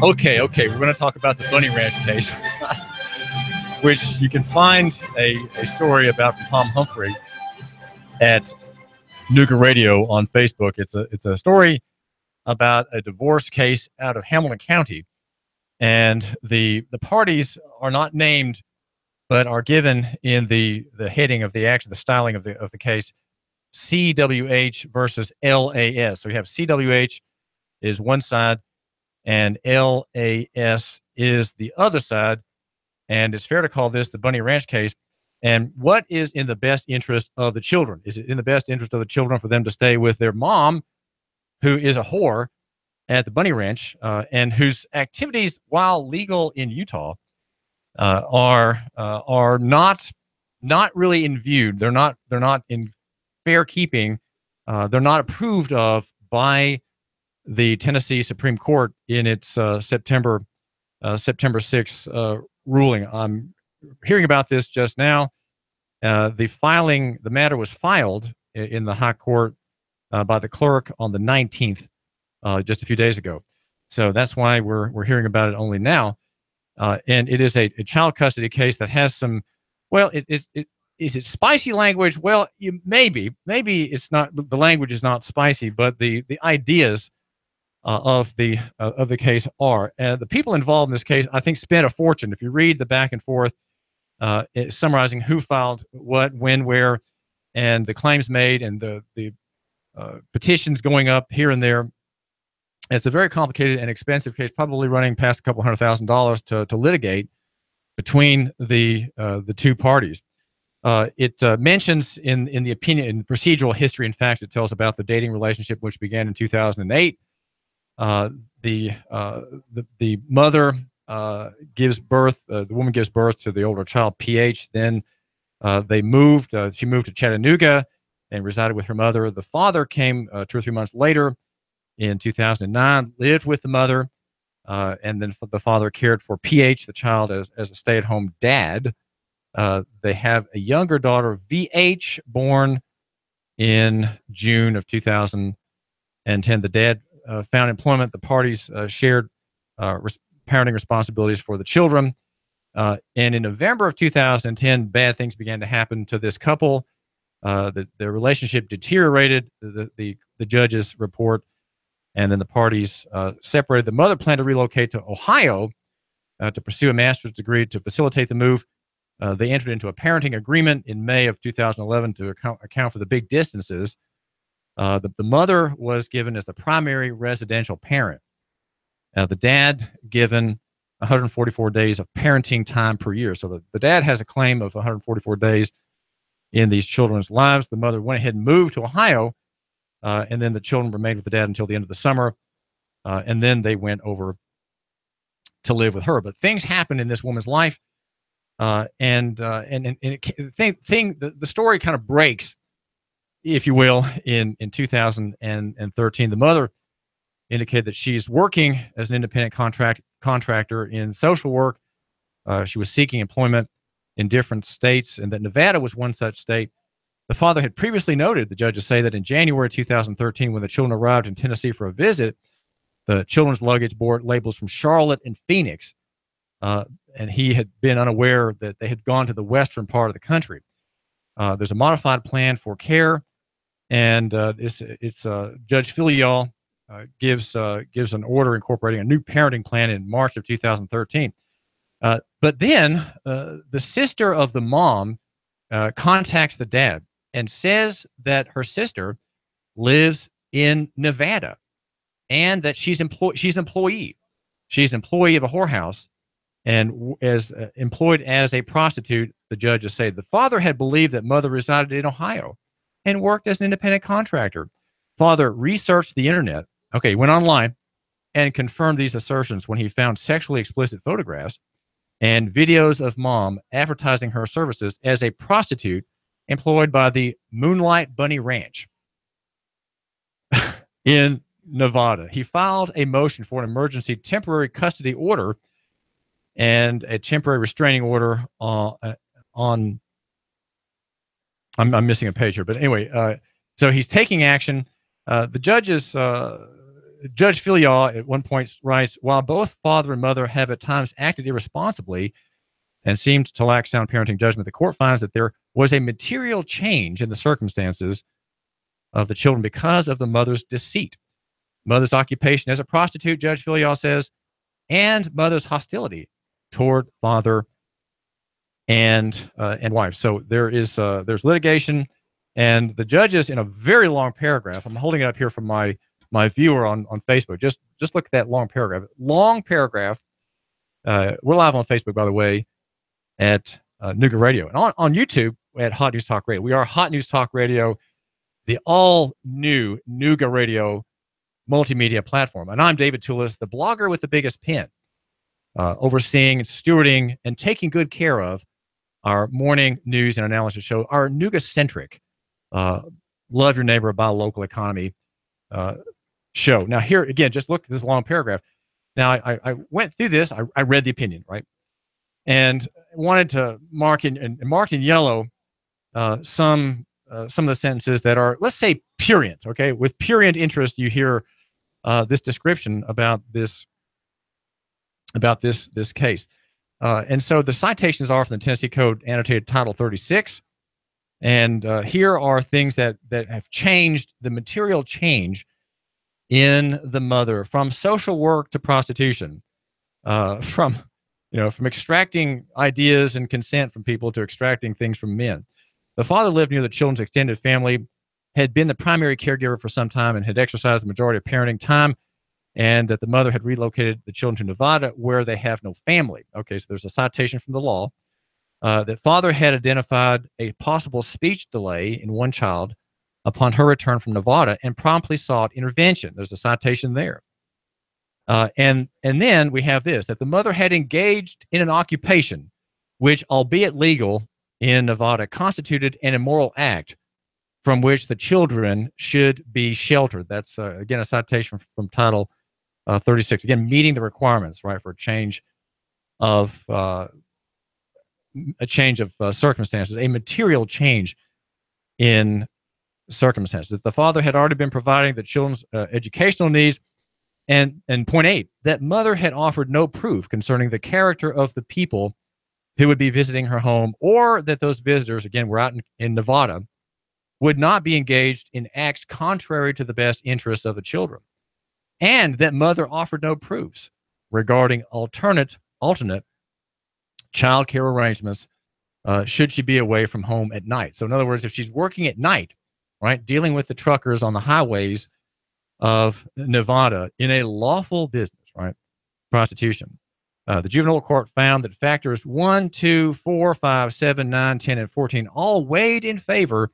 Okay, we're going to talk about the Bunny Ranch case, which you can find a story about from Tom Humphrey at Nooga Radio on Facebook. It's a story about a divorce case out of Hamilton County, and the parties are not named, but are given in the heading of the action, the styling of the case, CWH versus LAS. So we have CWH is one side, and LAS is the other side. And it's fair to call this the Bunny Ranch case. And what is in the best interest of the children? Is it in the best interest of the children for them to stay with their mom, who is a whore at the Bunny Ranch, and whose activities, while legal in Utah, are not really in view. They're not in fair keeping. They're not approved of by the Tennessee Supreme Court in its September 6th ruling. I'm hearing about this just now. The matter was filed in the high court by the clerk on the 19th, just a few days ago. So that's why we're hearing about it only now. And it is a child custody case that has some, well, is it spicy language? Well, maybe it's not, the language is not spicy, but the ideas of the case are. And the people involved in this case, I think, spent a fortune. If you read the back and forth, summarizing who filed what, when, where, and the claims made, and the petitions going up here and there. It's a very complicated and expensive case, probably running past a couple $100,000 to litigate between the two parties. It mentions in the opinion, in procedural history and facts, it tells about the dating relationship which began in 2008. The mother gives birth. The woman gives birth to the older child, PH. Then they moved. She moved to Chattanooga and resided with her mother. The father came 2 or 3 months later in 2009, lived with the mother, and then the father cared for PH, the child, as a stay-at-home dad. They have a younger daughter, VH, born in June of 2010. The dad found employment. The parties shared parenting responsibilities for the children. And in November of 2010, bad things began to happen to this couple. The relationship deteriorated, the judge's report, and then the parties separated. The mother planned to relocate to Ohio to pursue a master's degree to facilitate the move. They entered into a parenting agreement in May of 2011 to account for the big distances. The mother was given as the primary residential parent. The dad given 144 days of parenting time per year. So the dad has a claim of 144 days in these children's lives. The mother went ahead and moved to Ohio, and then the children remained with the dad until the end of the summer, and then they went over to live with her. But things happened in this woman's life, and the story kind of breaks, if you will, in 2013. The mother indicated that she's working as an independent contractor in social work. She was seeking employment in different states, and that Nevada was one such state. The father had previously noted, the judges say, that in January 2013, when the children arrived in Tennessee for a visit, the children's luggage bore labels from Charlotte and Phoenix, and he had been unaware that they had gone to the western part of the country. There's a modified plan for care, and Judge Filial gives an order incorporating a new parenting plan in March of 2013. But then the sister of the mom contacts the dad and says that her sister lives in Nevada and that she's an employee. She's an employee of a whorehouse and as employed as a prostitute. The judges say the father had believed that mother resided in Ohio and worked as an independent contractor. Father researched the internet. Okay, went online and confirmed these assertions when he found sexually explicit photographs and videos of mom advertising her services as a prostitute employed by the Moonlight Bunny Ranch in Nevada. He filed a motion for an emergency temporary custody order and a temporary restraining order on I'm missing a page here, but anyway, so he's taking action. The judges Judge Filial at one point writes, while both father and mother have at times acted irresponsibly and seemed to lack sound parenting judgment, the court finds that there was a material change in the circumstances of the children because of the mother's deceit, mother's occupation as a prostitute, Judge Filial says, and mother's hostility toward father and wife. So there's litigation, and the judges, in a very long paragraph, I'm holding it up here from my viewer on Facebook. Just look at that long paragraph. Long paragraph. We're live on Facebook, by the way, at Nooga Radio, and on YouTube at Hot News Talk Radio. We are Hot News Talk Radio, the all new Nooga Radio multimedia platform. And I'm David Tulis, the blogger with the biggest pen, overseeing, stewarding, and taking good care of our morning news and analysis show, our Nooga-centric, love your neighbor, buy local economy show. Now here, again, just look at this long paragraph. Now, I went through this. I read the opinion, right? And wanted to mark in yellow some of the sentences that are, let's say, prurient, okay? With prurient interest, you hear this description about this case. And so the citations are from the Tennessee Code annotated Title 36. And here are things that have changed, the material change in the mother, from social work to prostitution, from extracting ideas and consent from people to extracting things from men. The father lived near the children's extended family, had been the primary caregiver for some time, and had exercised the majority of parenting time, and that the mother had relocated the children to Nevada, where they have no family. Okay, so there's a citation from the law. That father had identified a possible speech delay in one child upon her return from Nevada and promptly sought intervention. There's a citation there. And then we have this, that the mother had engaged in an occupation which, albeit legal in Nevada, constituted an immoral act from which the children should be sheltered. That's, again, a citation from Title 36. Again, meeting the requirements, right, for a change of circumstances, a material change in circumstances. That the father had already been providing the children's educational needs, and point 8, that mother had offered no proof concerning the character of the people who would be visiting her home, or that those visitors, again, were out in Nevada, would not be engaged in acts contrary to the best interests of the children, and that mother offered no proofs regarding alternate child care arrangements should she be away from home at night. So in other words, if she's working at night, right, dealing with the truckers on the highways of Nevada in a lawful business, right, prostitution. The juvenile court found that factors 1, 2, 4, 5, 7, 9, 10, and 14 all weighed in favor,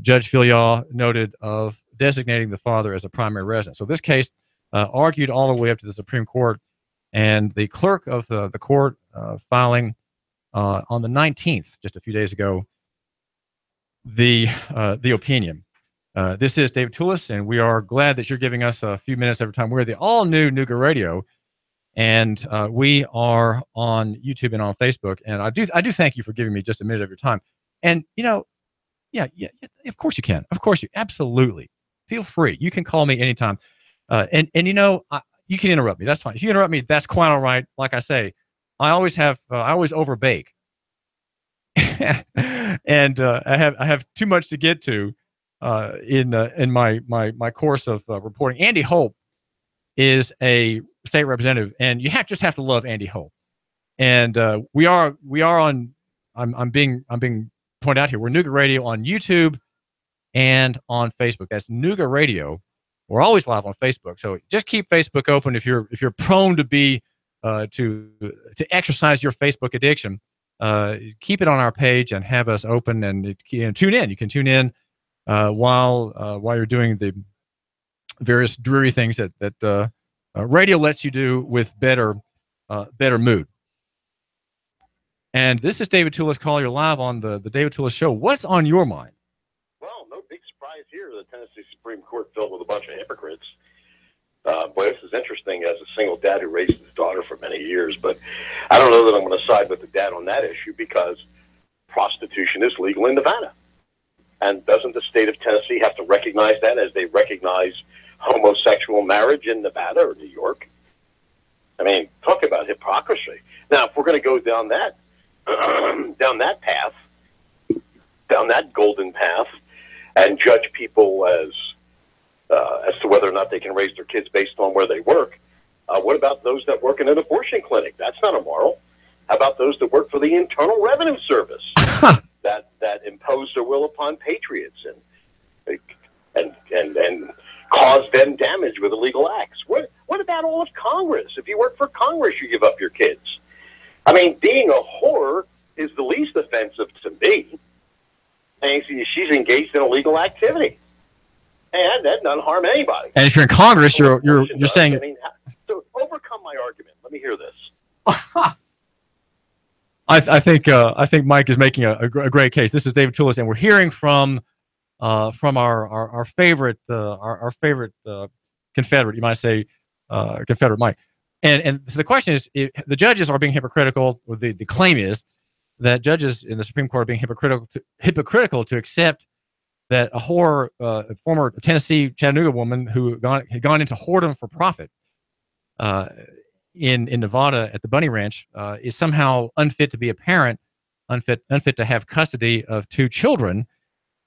Judge Filial noted, of designating the father as a primary resident. So this case argued all the way up to the Supreme Court, and the clerk of the court filing on the 19th, just a few days ago, the opinion. This is David Tulis, and we are glad that you're giving us a few minutes every time. We're the all-new Nooga Radio, and we are on YouTube and on Facebook. And I do thank you for giving me just a minute of your time. And, yeah, of course you can. Of course you absolutely. Feel free. You can call me anytime. And you can interrupt me. That's fine. If you interrupt me, that's quite all right. Like I say, I always overbake. And I have too much to get to in my course of reporting. Andy Hope is a state representative, and you just have to love Andy Hope. And we are on. I'm being pointed out here. We're Nooga Radio on YouTube and on Facebook. That's Nooga Radio. We're always live on Facebook, so just keep Facebook open if you're prone to be to exercise your Facebook addiction. Keep it on our page and have us open, and tune in. You can tune in while you're doing the various dreary things that radio lets you do with better mood. And this is David Tulis calling you live on the David Tulis Show. What's on your mind? Well, no big surprise here. The Tennessee Supreme Court filled with a bunch of hypocrites. Boy, this is interesting as a single dad who raised his daughter for many years, but I don't know that I'm going to side with the dad on that issue, because prostitution is legal in Nevada. And doesn't the state of Tennessee have to recognize that, as they recognize homosexual marriage in Nevada or New York. I mean, talk about hypocrisy. Now, if we're going to go down that down that path, down that golden path, and judge people as to whether or not they can raise their kids based on where they work, what about those that work in an abortion clinic? That's not immoral. How about those that work for the Internal Revenue Service that impose their will upon patriots and cause them damage with illegal acts? What about all of Congress? If you work for Congress, you give up your kids. I mean, being a whore is the least offensive to me. And she's engaged in illegal activity, and that doesn't harm anybody. And if you're in Congress, you're saying. I mean, to overcome my argument, let me hear this. I think Mike is making a great case. This is David Tulis, and we're hearing from our favorite Confederate, you might say, Confederate Mike. And so the question is, if the judges are being hypocritical, or the claim is that judges in the Supreme Court are being hypocritical to accept that a whore, a former Tennessee Chattanooga woman who had gone into whoredom for profit in Nevada at the Bunny Ranch is somehow unfit to be a parent, unfit to have custody of two children.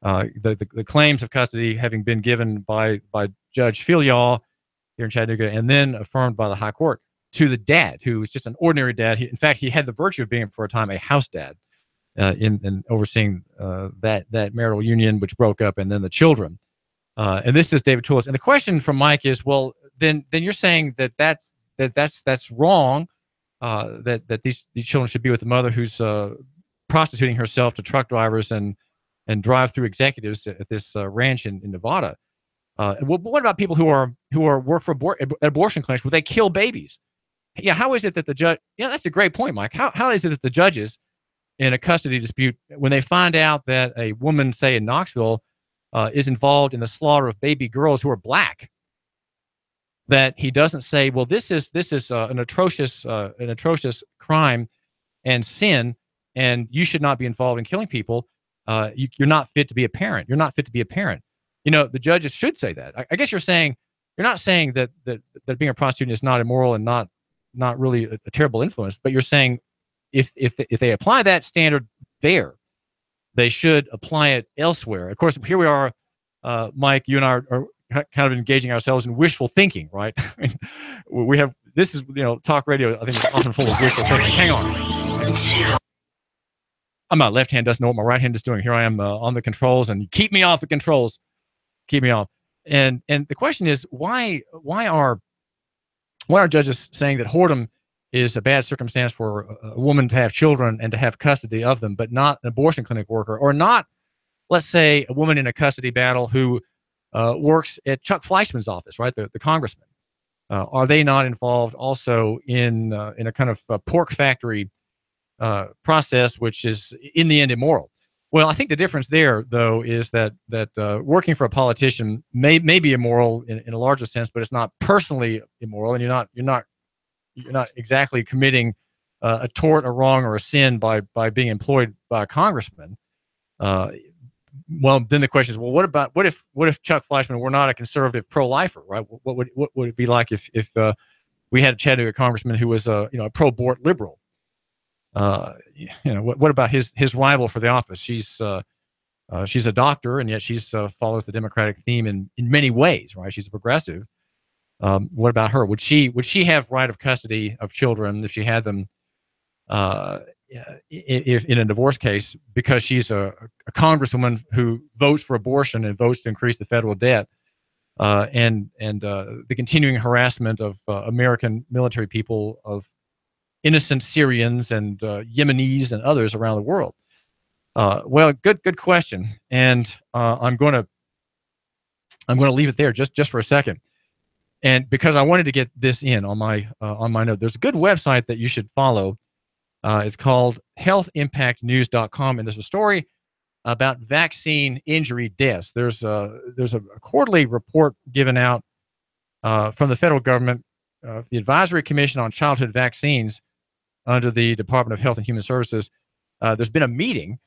The claims of custody having been given by Judge Filial here in Chattanooga, and then affirmed by the High Court to the dad, who was just an ordinary dad. In fact, he had the virtue of being, for a time, a house dad in overseeing that marital union, which broke up, and then the children. And this is David Tulis. And the question from Mike is, well, then you're saying that's wrong. That these children should be with the mother who's prostituting herself to truck drivers and drive-through executives at this ranch in Nevada. What about people who work for abortion clinics where they kill babies? Yeah, how is it that the judge? Yeah, that's a great point, Mike. How is it that the judges in a custody dispute, when they find out that a woman, say in Knoxville, is involved in the slaughter of baby girls who are black, that he doesn't say, well, this is an atrocious crime and sin, and you should not be involved in killing people. You're not fit to be a parent. You're not fit to be a parent. You know, the judges should say that. I guess you're not saying that being a prostitute is not immoral and not really a terrible influence, but you're saying if they apply that standard there, they should apply it elsewhere. Of course, here we are, Mike, you and I are kind of engaging ourselves in wishful thinking, right? I mean, we have, this is, talk radio, I think, is often full of wishful thinking. Hang on. My left hand doesn't know what my right hand is doing. Here I am on the controls, and keep me off the controls. Keep me off. And the question is, why are judges saying that whoredom is a bad circumstance for a woman to have children and to have custody of them, but not an abortion clinic worker, or not, let's say, a woman in a custody battle who works at Chuck Fleischman's office, right, the congressman? Are they not involved also in a kind of pork factory process, which is in the end immoral? Well, I think the difference there, though, is that working for a politician may be immoral in a larger sense, but it's not personally immoral, and you're not exactly committing a tort, a wrong, or a sin by being employed by a congressman. Well, then the question is, well, what if Chuck Fleischman were not a conservative pro-lifer, right? What would it be like if we had a Chattanooga congressman who was a pro-abort liberal? What about his rival for the office? She's a doctor, and yet she's follows the Democratic theme in many ways, right? She's a progressive. What about her? Would she have right of custody of children if she had them if in a divorce case, because she's a congresswoman who votes for abortion and votes to increase the federal debt, and the continuing harassment of American military people, of innocent Syrians and Yemenis and others around the world? Well, good question, and I'm going to leave it there just for a second, and because I wanted to get this in on my note. There's a good website that you should follow. It's called healthimpactnews.com, and there's a story about vaccine injury deaths. There's a quarterly report given out from the federal government, the Advisory Commission on Childhood Vaccines under the Department of Health and Human Services. There's been a meeting,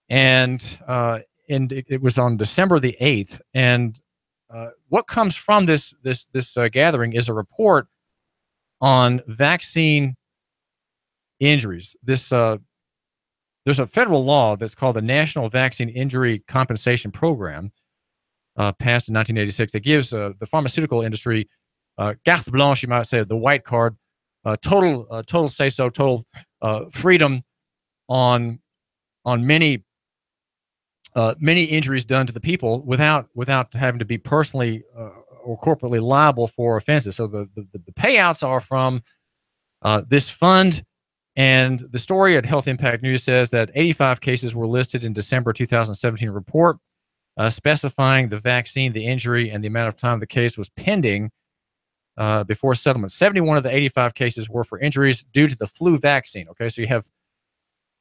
and it was on December the 8th, and what comes from this gathering is a report on vaccine injuries. There's a federal law that's called the National Vaccine Injury Compensation Program, passed in 1986. That gives the pharmaceutical industry carte blanche, you might say, the white card, total say so, total freedom on many injuries done to the people without having to be personally or corporately liable for offenses. So the payouts are from this fund. And the story at Health Impact News says that 85 cases were listed in December 2017 report, specifying the vaccine, the injury, and the amount of time the case was pending before settlement. 71 of the 85 cases were for injuries due to the flu vaccine. Okay, so you have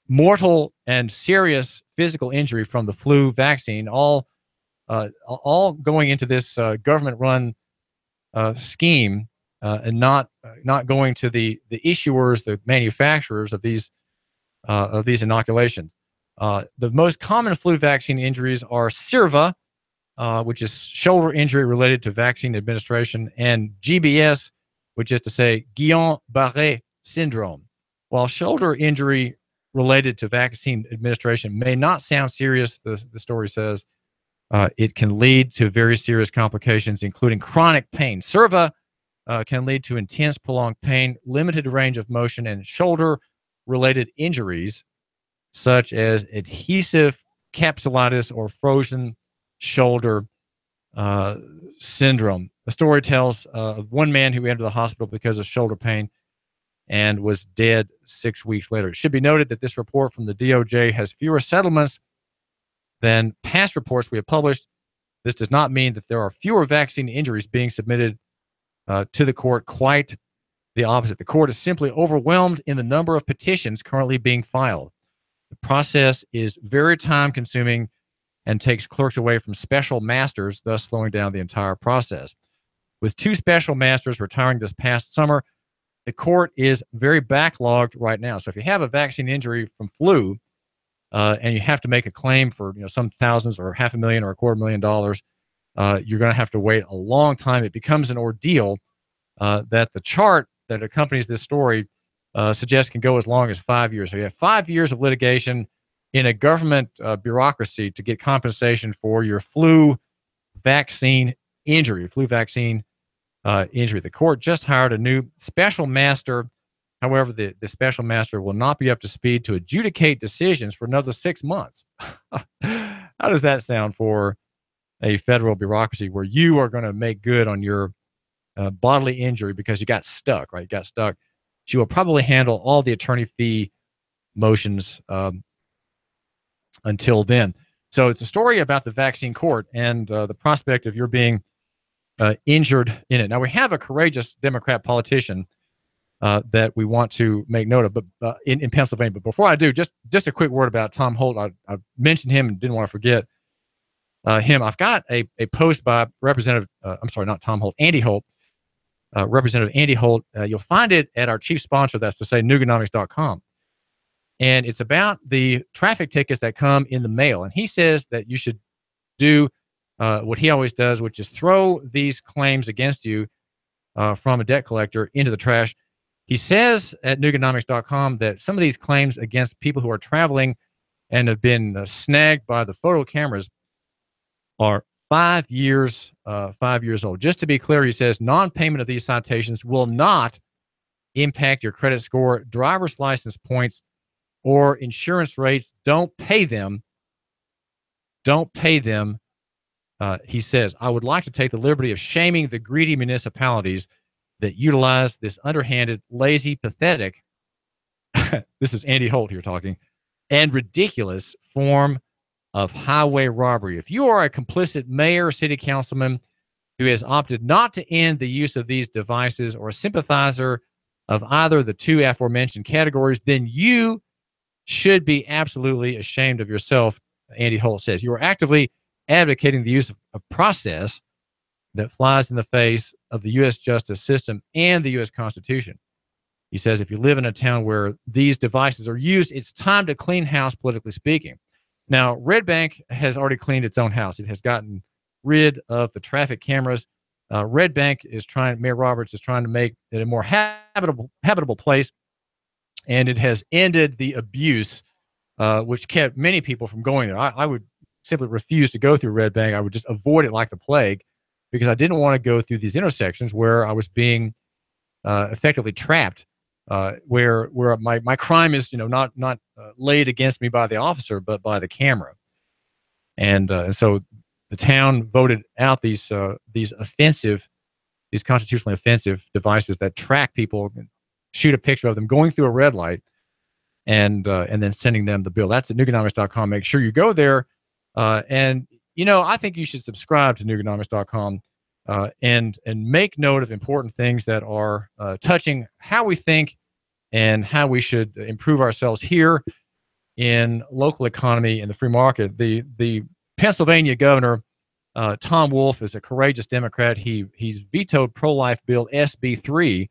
mortal and serious physical injury from the flu vaccine, all going into this government-run scheme, and not going to the issuers, the manufacturers of these inoculations. The most common flu vaccine injuries are CIRVA, which is shoulder injury related to vaccine administration, and GBS, which is to say Guillain-Barré syndrome. While shoulder injury related to vaccine administration may not sound serious, the story says, it can lead to very serious complications, including chronic pain. CIRVA can lead to intense, prolonged pain, limited range of motion, and shoulder-related injuries, such as adhesive capsulitis or frozen shoulder syndrome. The story tells of one man who entered the hospital because of shoulder pain and was dead 6 weeks later. It should be noted that this report from the DOJ has fewer settlements than past reports we have published. This does not mean that there are fewer vaccine injuries being submitted to the court. Quite the opposite. The court is simply overwhelmed in the number of petitions currently being filed. The process is very time-consuming and takes clerks away from special masters, thus slowing down the entire process. With 2 special masters retiring this past summer, the court is very backlogged right now. So if you have a vaccine injury from flu and you have to make a claim for some thousands or $500,000 or $250,000, you're going to have to wait a long time. It becomes an ordeal that the chart that accompanies this story suggests can go as long as 5 years. So you have 5 years of litigation in a government bureaucracy to get compensation for your flu vaccine injury. The court just hired a new special master. However, the special master will not be up to speed to adjudicate decisions for another 6 months. How does that sound for a federal bureaucracy where you are going to make good on your bodily injury because you got stuck, right? You got stuck. She will probably handle all the attorney fee motions until then. So it's a story about the vaccine court and the prospect of your being injured in it. Now, we have a courageous Democrat politician that we want to make note of, but in Pennsylvania. But before I do, just a quick word about Tom Holt. I mentioned him and didn't want to forget him. I've got a post by Representative, not Tom Holt, Andy Holt, Representative Andy Holt. You'll find it at our chief sponsor, that's to say Nooganomics.com. And it's about the traffic tickets that come in the mail. And he says that you should do what he always does, which is throw these claims against you from a debt collector into the trash. He says at Nooganomics.com that some of these claims against people who are traveling and have been snagged by the photo cameras are 5 years old. Just to be clear, he says non-payment of these citations will not impact your credit score, driver's license points, or insurance rates. Don't pay them. He says, I would like to take the liberty of shaming the greedy municipalities that utilize this underhanded, lazy, pathetic, this is Andy Holt here talking, and ridiculous form of highway robbery. If you are a complicit mayor or city councilman who has opted not to end the use of these devices or a sympathizer of either the 2 aforementioned categories, then you should be absolutely ashamed of yourself, Andy Holt says. You are actively advocating the use of process that flies in the face of the U.S. justice system and the U.S. Constitution. He says if you live in a town where these devices are used, it's time to clean house, politically speaking. Now, Red Bank has already cleaned its own house. It has gotten rid of the traffic cameras. Red Bank Mayor Roberts is trying to make it a more habitable place, and it has ended the abuse, which kept many people from going there. I would simply refuse to go through Red Bank. I would just avoid it like the plague, because I didn't want to go through these intersections where I was being effectively trapped, where my crime is, not laid against me by the officer, but by the camera. And so the town voted out these constitutionally offensive devices that track people, shoot a picture of them going through a red light, and then sending them the bill. That's at Nooganomics.com. Make sure you go there. And I think you should subscribe to Nooganomics.com and make note of important things that are touching how we think and how we should improve ourselves here in local economy and the free market. The Pennsylvania governor, Tom Wolf, is a courageous Democrat. He's vetoed pro-life bill SB 3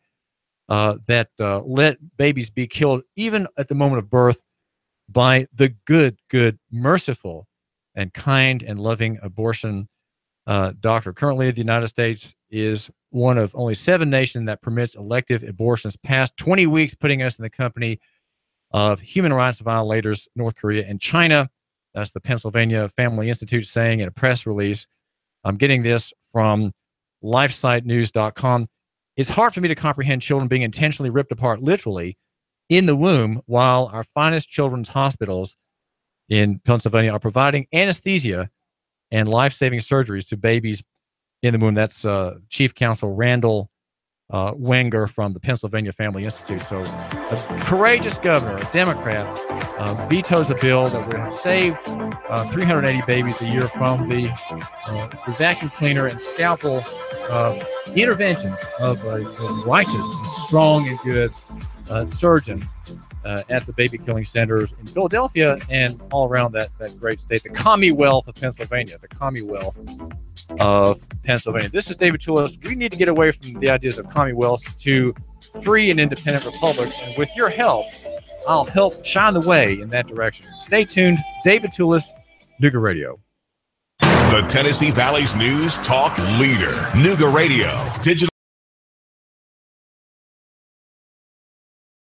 that let babies be killed even at the moment of birth by the good, merciful, and kind and loving abortion doctor. Currently, the United States is one of only 7 nations that permits elective abortions past 20 weeks, putting us in the company of human rights violators, North Korea and China. That's the Pennsylvania Family Institute saying in a press release. I'm getting this from lifesitenews.com. It's hard for me to comprehend children being intentionally ripped apart, literally, in the womb, while our finest children's hospitals in Pennsylvania are providing anesthesia and life-saving surgeries to babies in the womb. That's Chief Counsel Randall Wenger from the Pennsylvania Family Institute. So a courageous governor, a Democrat, vetoes a bill that would save 380 babies a year from the vacuum cleaner and scalpel interventions of a righteous and strong and good surgeon at the baby killing centers in Philadelphia and all around that great state, the Commonwealth of Pennsylvania, This is David Tulis. We need to get away from the ideas of commonwealths to free and independent republics. And with your help, I'll help shine the way in that direction. Stay tuned. David Tulis, Nooga Radio. The Tennessee Valley's news talk leader, Nooga Radio. Digital